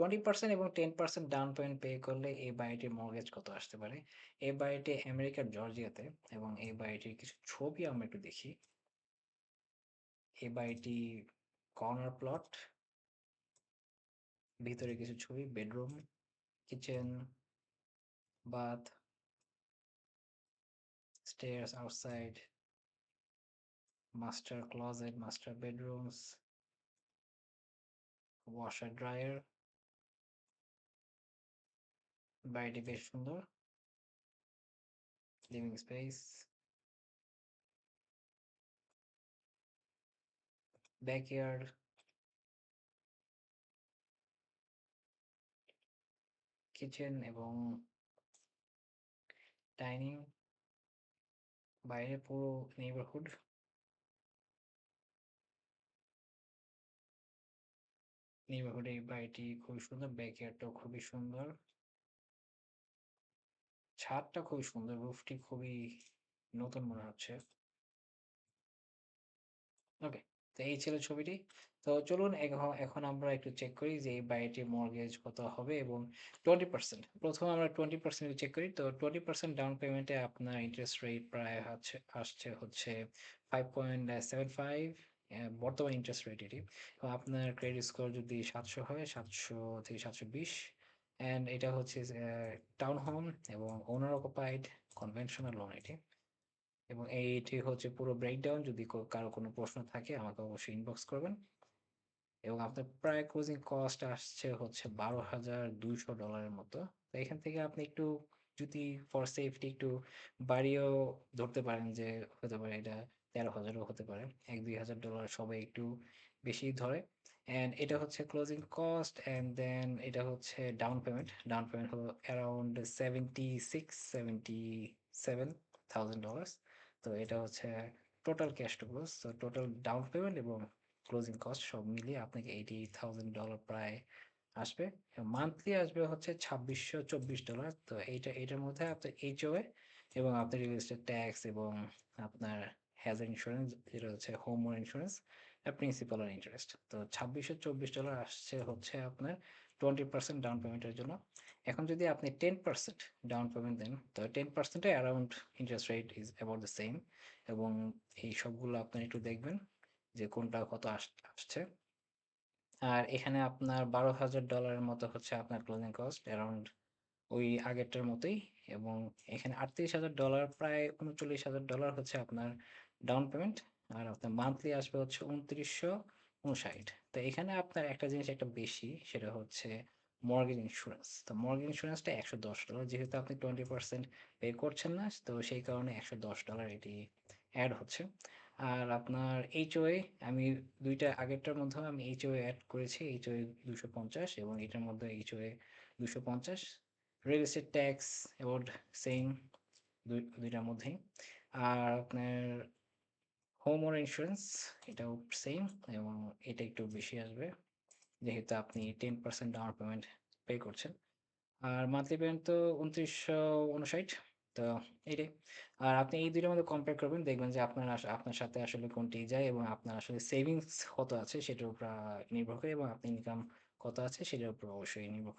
20% এবং 10% down payment pay করলে এই বাড়িটির মর্টগেজ কত আসতে পারে? এই বাড়িটি আমেরিকার জর্জিয়াতে এবং এই বাড়িটির কিছু ছবি আমরা একটু দেখি। এই বাড়িটি কর্নার প্লট, ভিতরে কিছু ছবি, bedroom, kitchen, bath, stairs outside, master closet, master bedrooms, washer dryer. বাড়িটি বেশ সুন্দর। লিভিং স্পেস, ব্যাকইয়ার্ড, কিচেন এবং ডাইনিং, বাইরে পুরো নেইবারহুড। নেইবারহুডে এই বাড়িটি খুবই সুন্দর, ব্যাকইয়ার্ডটাও খুবই সুন্দর, ছাদটা খুবই সুন্দর, রুফটি খুবই নতুন মনে হচ্ছে। ওকে, তো এই ছিল ছবিটি। তো চলুন এখন আমরা একটু চেক করি যে এই বাড়িটির মর্টগেজ কত হবে এবং 20%, প্রথমে আমরা 20% চেক করি। তো 20% ডাউন পেমেন্টে আপনার ইন্টারেস্ট রেট প্রায় আসছে হচ্ছে 5.75, বর্তমান ইন্টারেস্ট রেট এটি। এবং আপনার ক্রেডিট স্কোর যদি 700 হয়, 700 থেকে 720, অ্যান্ড এটা হচ্ছে টাউন হোম এবং ওনার অকুপাইড কনভেনশনাল লোন এটি। এবং এইটি হচ্ছে পুরো ব্রেকডাউন। যদি কারো কোনো প্রশ্ন থাকে আমাকে অবশ্যই ইনবক্স করবেন। এবং আপনার প্রায় ক্লোজিং কস্ট আসছে হচ্ছে $12,200 মতো। তো এখান থেকে আপনি একটু যদি ফর সেফটি একটু বাড়িয়েও ধরতে পারেন যে হতে পারে এটা 13,000ও হতে পারে, $1-2,000 সবাই একটু বেশি ধরে। অ্যান্ড এটা হচ্ছে ক্লোজিং কস্ট, অ্যান্ড দেন এটা হচ্ছে ডাউন পেমেন্ট হলো অ্যারাউন্ড $77,000। তো এটা হচ্ছে টোটাল ক্যাশ টু ক্লোজ। তো টোটাল ডাউন পেমেন্ট এবং ক্লোজিং কস্ট সব মিলিয়ে আপনাকে $80,000 প্রায় আসবে। মান্থলি আসবে হচ্ছে $2,624। তো এটার মধ্যে আপনার এইচওএ এবং আপনার রিয়েল এস্টেট ট্যাক্স এবং আপনার হ্যাজার্ড ইন্স্যুরেন্স, যেটা হচ্ছে হোম ইন্স্যুরেন্স, প্রিন্সিপাল আর ইন্টারেস্ট। তো $2,624 আসছে হচ্ছে আপনার 20% ডাউন পেমেন্টের জন্য। এখন যদি আপনি 10% ডাউন পেমেন্ট দেন, তো 10% around interest rate is about the same. এবং এই সবগুলো আপনার একটু দেখবেন যে কোনটা কত আসছে। আর এখানে আপনার $12,000 মতো হচ্ছে আপনার ক্লোজিং কস্ট, অ্যারাউন্ড ওই আগেরটার মতোই। এবং এখানে $38,000, প্রায় $39,000 হচ্ছে আপনার ডাউন পেমেন্ট। আর আপনার মান্থলি আসবে হচ্ছে 2,959। তো এখানে আপনার একটা জিনিস একটা বেশি, সেটা হচ্ছে মর্গেজ ইন্স্যুরেন্স। তো মর্গেজ ইন্স্যুরেন্সটা $110, যেহেতু আপনি 20% পে করছেন না, তো সেই কারণে $110 এটি অ্যাড হচ্ছে। আর আপনার এইচওএ, আমি দুইটা আগেরটার মধ্যেও আমি এইচওএ অ্যাড করেছি, এইচওএ 250 এবং এটার মধ্যে এইচওএ 250। Real estate tax about same, দুইটার মধ্যেই। আর আপনার হোম ওর ইন্স্যুরেন্স এটাও সেম, এবং এটা একটু বেশি আসবে যেহেতু আপনি 10% ডাউন পেমেন্ট পে করছেন। আর মান্থলি পেমেন্ট তো 2,959। তো এইটাই। আর আপনি এই দুইটার মধ্যে কম্পেয়ার করবেন, দেখবেন যে আপনার সাথে আসলে কোনটি যায় এবং আপনার আসলে সেভিংস কত আছে সেটার উপর নির্ভর করে, এবং আপনি ইনকাম কত আছে সেটার উপর অবশ্যই নির্ভর করে।